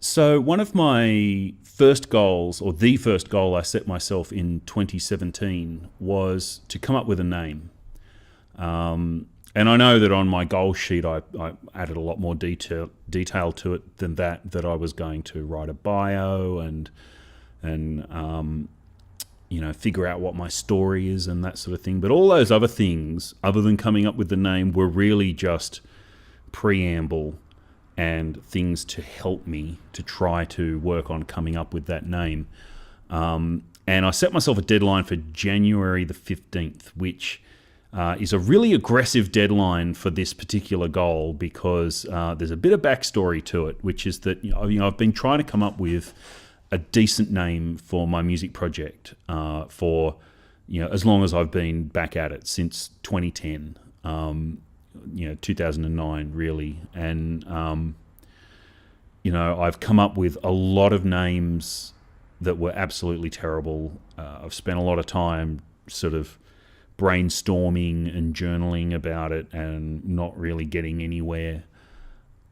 So one of my first goals, or the first goal I set myself in 2017, was to come up with a name. And I know that on my goal sheet, I added a lot more detail to it than that. That I was going to write a bio and figure out what my story is and that sort of thing. But all those other things, other than coming up with the name, were really just preamble and things to help me to try to work on coming up with that name. And I set myself a deadline for January the 15th, which is a really aggressive deadline for this particular goal because there's a bit of backstory to it, which is that I've been trying to come up with a decent name for my music project for as long as I've been back at it, since 2010. 2009 really, and I've come up with a lot of names that were absolutely terrible. I've spent a lot of time sort of brainstorming and journaling about it and not really getting anywhere.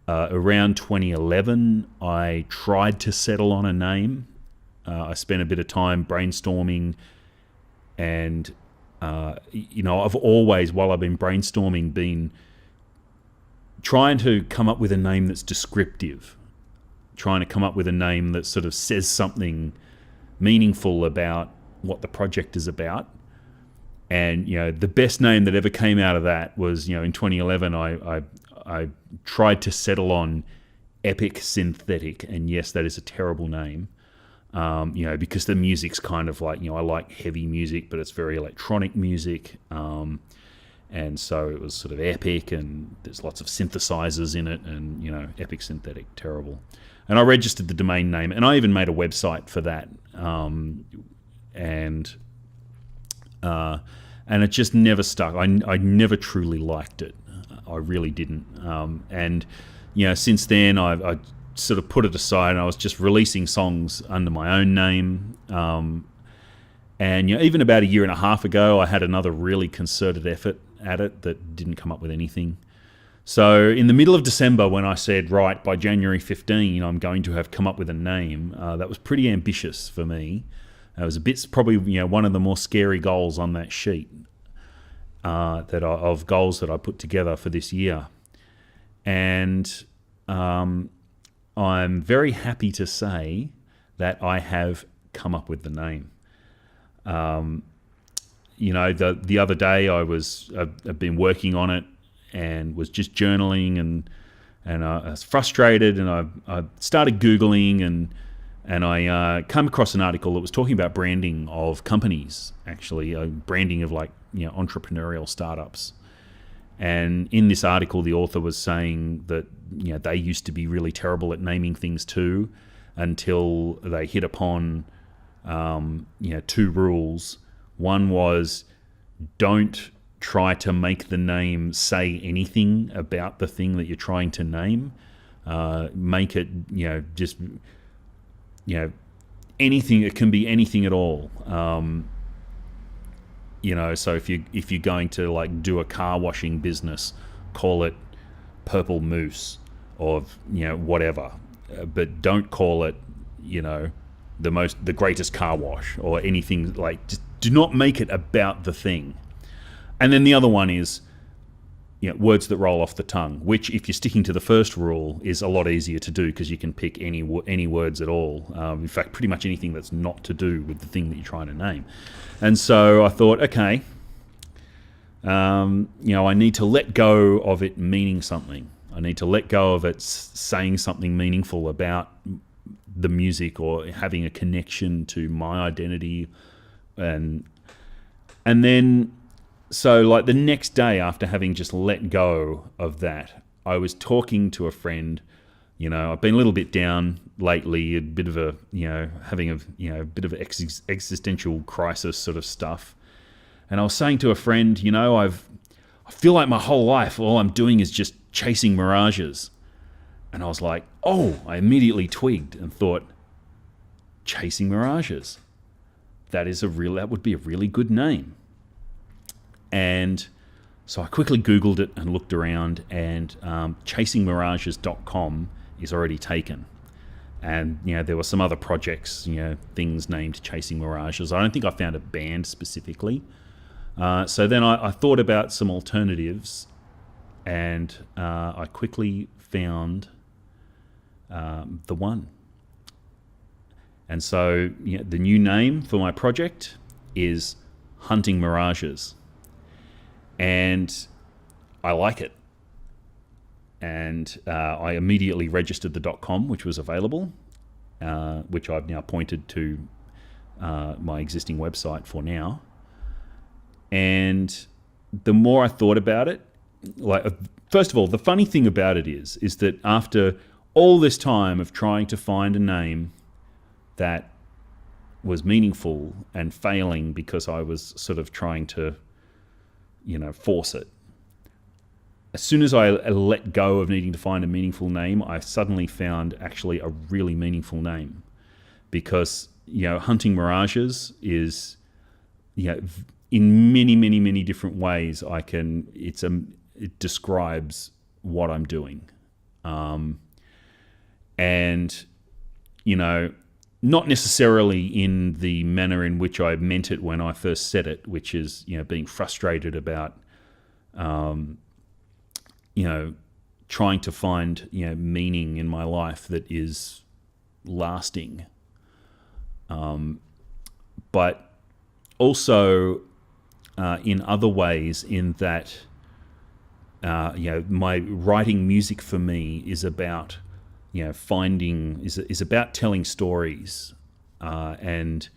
Around 2011, I tried to settle on a name. I spent a bit of time brainstorming, and I've always, while I've been brainstorming, been trying to come up with a name that's descriptive, trying to come up with a name that sort of says something meaningful about what the project is about. And the best name that ever came out of that was, in 2011, I tried to settle on Epic Synthetic, and yes, that is a terrible name. Because the music's kind of like, I like heavy music, but it's very electronic music. And so it was sort of epic, and there's lots of synthesizers in it, and, Epic Synthetic, terrible. And I registered the domain name, and I even made a website for that. And it just never stuck. I never truly liked it. I really didn't. And since then I sort of put it aside, and I was just releasing songs under my own name. And even about a year and a half ago, I had another really concerted effort at it that didn't come up with anything. So in the middle of December, when I said, right, by January 15, I'm going to have come up with a name, that was pretty ambitious for me. It was a bit, probably one of the more scary goals on that sheet of goals that I put together for this year. And I'm very happy to say that I have come up with the name. The other day I've been working on it and was just journaling, and I was frustrated, and I started Googling, and I came across an article that was talking about branding of companies, actually, branding of entrepreneurial startups. And in this article, the author was saying that they used to be really terrible at naming things too, until they hit upon two rules. One was, don't try to make the name say anything about the thing that you're trying to name. Make it just anything. It can be anything at all. So if you're going to do a car washing business, call it Purple Moose or whatever, but don't call it the greatest car wash or anything. Just do not make it about the thing. And then the other one is words that roll off the tongue, which, if you're sticking to the first rule, is a lot easier to do because you can pick any words at all. In fact, pretty much anything that's not to do with the thing that you're trying to name. And so I thought, okay, I need to let go of it meaning something. I need to let go of it saying something meaningful about the music or having a connection to my identity. And then, so the next day after having just let go of that, I was talking to a friend. I've been a little bit down lately, a bit of a, having a bit of existential crisis sort of stuff. And I was saying to a friend, I feel like my whole life, all I'm doing is just chasing mirages. And I was like, I immediately twigged and thought, chasing mirages. That would be a really good name. And so I quickly Googled it and looked around, and chasingmirages.com is already taken. And there were some other projects, things named Chasing Mirages. I don't think I found a band specifically. So then I thought about some alternatives, and I quickly found the one. And so the new name for my project is Hunting Mirages, and I like it. And I immediately registered the .com, which was available, which I've now pointed to my existing website for now. And the more I thought about it, first of all, the funny thing about it is that after all this time of trying to find a name that was meaningful and failing because I was sort of trying to, force it, as soon as I let go of needing to find a meaningful name, I suddenly found actually a really meaningful name, because Hunting Mirages is in many, many, many different ways it describes what I'm doing, and not necessarily in the manner in which I meant it when I first said it, which is being frustrated about trying to find meaning in my life that is lasting, but also in other ways, in that my writing music for me is about is about telling stories, and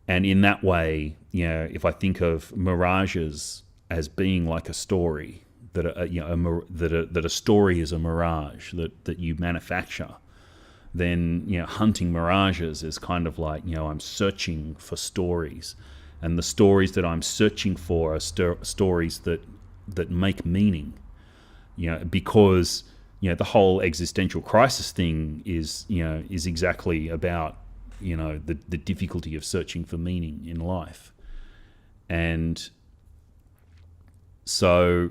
in that way, if I think of mirages as being like a story, that a story is a mirage that you manufacture, then hunting mirages is kind of like I'm searching for stories, and the stories that I'm searching for are stories that make meaning, because the whole existential crisis thing is exactly about the difficulty of searching for meaning in life. And so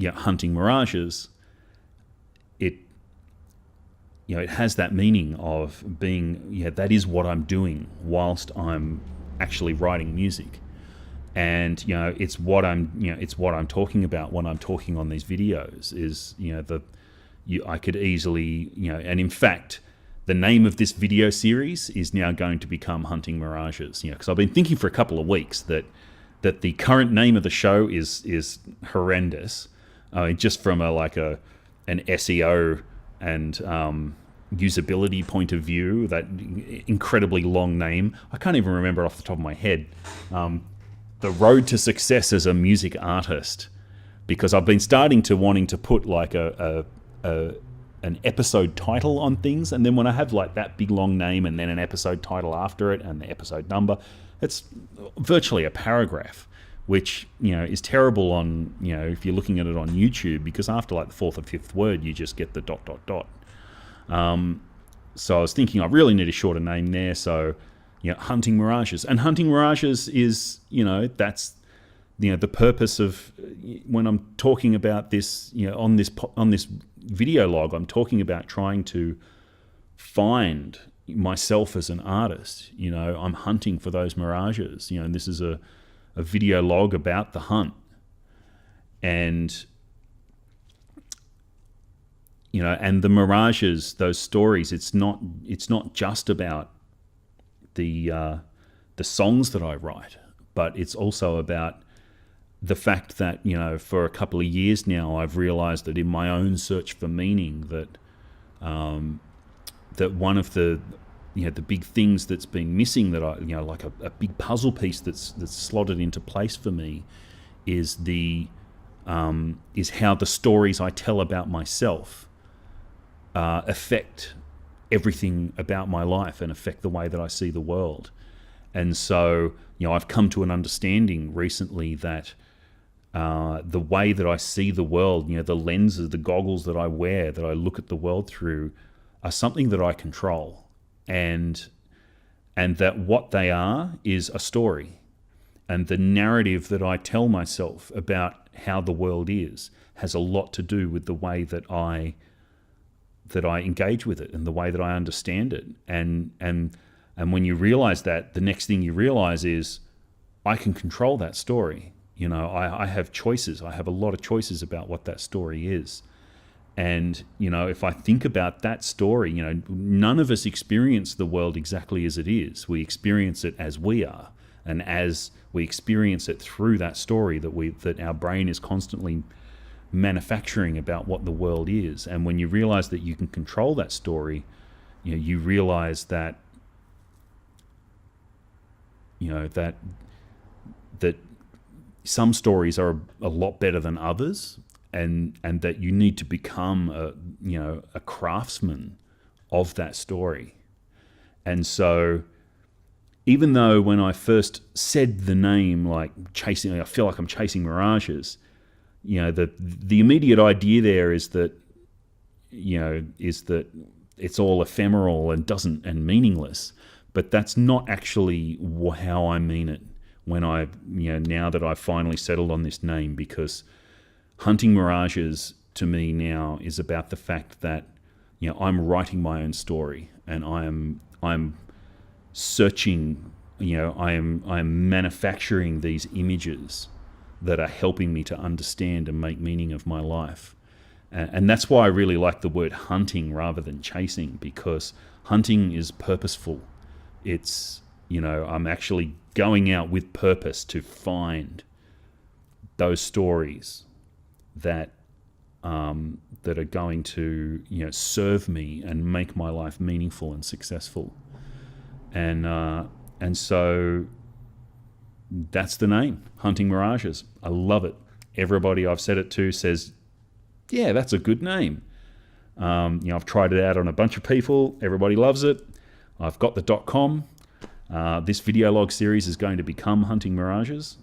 Hunting Mirages, it has that meaning of being, that is what I'm doing whilst I'm actually writing music. And it's what I'm talking about when I'm talking on these videos. Is I could easily and in fact, the name of this video series is now going to become Hunting Mirages. Because I've been thinking for a couple of weeks that the current name of the show is horrendous. Just from an SEO and usability point of view, that incredibly long name, I can't even remember it off the top of my head. The road to success as a music artist, because I've been starting to wanting to put like an episode title on things, and then when I have like that big long name and then an episode title after it and the episode number, it's virtually a paragraph, which is terrible on if you're looking at it on YouTube, because after like the fourth or fifth word you just get the ... So I was thinking I really need a shorter name there, so Hunting Mirages. And Hunting Mirages is, that's, the purpose of when I'm talking about this, on this video log, I'm talking about trying to find myself as an artist. I'm hunting for those mirages. And this is a video log about the hunt. And and the mirages, those stories, it's not just about the songs that I write, but it's also about the fact that for a couple of years now I've realized that in my own search for meaning, that that one of the the big things that's been missing, that I like a big puzzle piece that's slotted into place for me, is how the stories I tell about myself affect everything about my life and affect the way that I see the world. And so, I've come to an understanding recently that the way that I see the world, the lenses, the goggles that I wear, that I look at the world through, are something that I control, and that what they are is a story, and the narrative that I tell myself about how the world is has a lot to do with the way that I I engage with it and the way that I understand it. And when you realize that, the next thing you realize is I can control that story. I have choices. I have a lot of choices about what that story is. And, if I think about that story, none of us experience the world exactly as it is. We experience it as we are. And as we experience it through that story that our brain is constantly manufacturing about what the world is. And when you realize that you can control that story, you realize that, that some stories are a lot better than others. And that you need to become a craftsman of that story. And so, even though when I first said the name, like I feel like I'm chasing mirages, the immediate idea there is that it's all ephemeral and meaningless. But that's not actually how I mean it when now that I've finally settled on this name, because Hunting Mirages to me now is about the fact that I'm writing my own story, and I'm searching, I am manufacturing these images that are helping me to understand and make meaning of my life. And that's why I really like the word hunting rather than chasing, because hunting is purposeful. It's, I'm actually going out with purpose to find those stories that are going to serve me and make my life meaningful and successful, and so that's the name, Hunting Mirages. I love it. Everybody I've said it to says, yeah, that's a good name. I've tried it out on a bunch of people. Everybody loves it. I've got the .com. This video log series is going to become Hunting Mirages,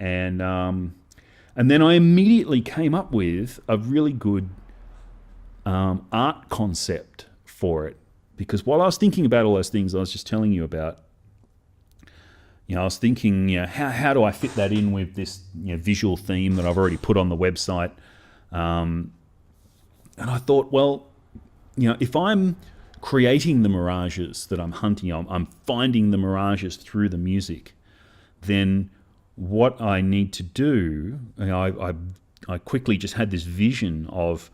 and then I immediately came up with a really good art concept for it. Because while I was thinking about all those things I was just telling you about, I was thinking, how do I fit that in with this visual theme that I've already put on the website? And I thought, well, if I'm creating the mirages that I'm hunting, I'm finding the mirages through the music, then what I need to do, I quickly just had this vision of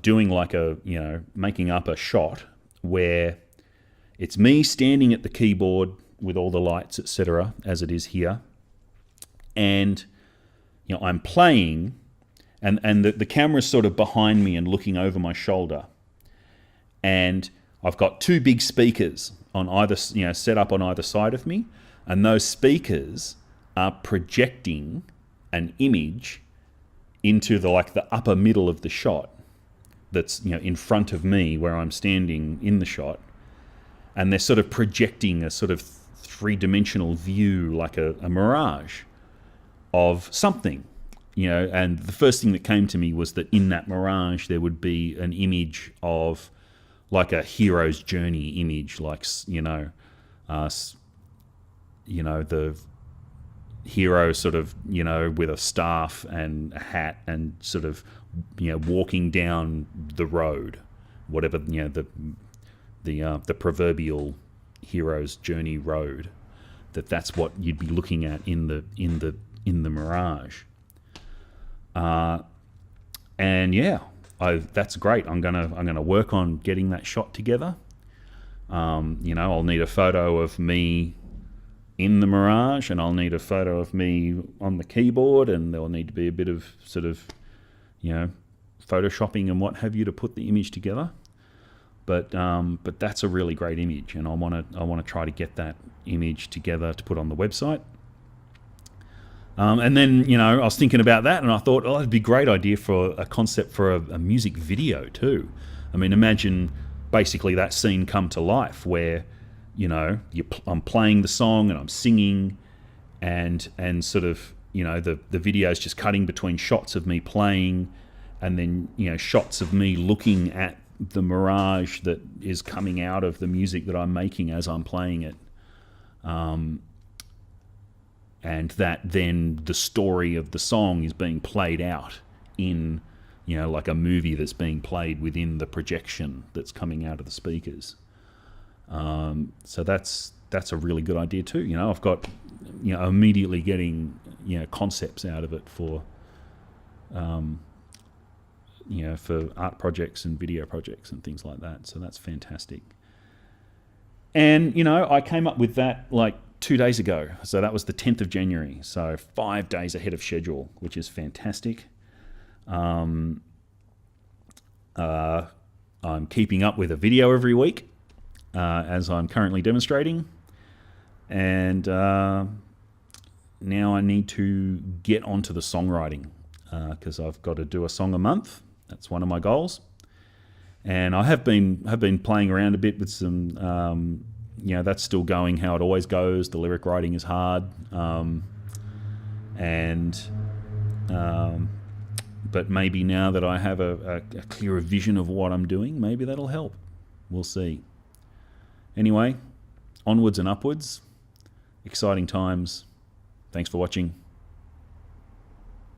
doing like making up a shot where it's me standing at the keyboard with all the lights, etc., as it is here, and I'm playing, and the camera's sort of behind me and looking over my shoulder, and I've got two big speakers on either, set up on either side of me. And those speakers are projecting an image into the upper middle of the shot that's in front of me where I'm standing in the shot, and they're sort of projecting a sort of three-dimensional view, like a mirage of something, and the first thing that came to me was that in that mirage there would be an image of like a hero's journey image, like the hero sort of, with a staff and a hat and sort of, walking down the road, whatever, the proverbial hero's journey road, that's what you'd be looking at in the mirage. And yeah, that's great. I'm gonna work on getting that shot together. I'll need a photo of me in the mirage, and I'll need a photo of me on the keyboard, and there'll need to be a bit of sort of, photoshopping and what have you to put the image together. But that's a really great image, and I want to try to get that image together to put on the website. And then I was thinking about that, and I thought, it'd be a great idea for a concept for a music video too. I mean, imagine basically that scene come to life where I'm playing the song and I'm singing, and sort of the video is just cutting between shots of me playing, and then shots of me looking at the mirage that is coming out of the music that I'm making as I'm playing it, and that then the story of the song is being played out in like a movie that's being played within the projection that's coming out of the speakers. So that's a really good idea too. I've got immediately getting concepts out of it for for art projects and video projects and things like that. So that's fantastic. And I came up with that like 2 days ago. So that was the 10th of January. So 5 days ahead of schedule, which is fantastic. I'm keeping up with a video every week, as I'm currently demonstrating. And now I need to get onto the songwriting, because I've got to do a song a month. That's one of my goals. And I have been playing around a bit with some, that's still going how it always goes. The lyric writing is hard. But maybe now that I have a clearer vision of what I'm doing, maybe that'll help. We'll see. Anyway, onwards and upwards. Exciting times. Thanks for watching.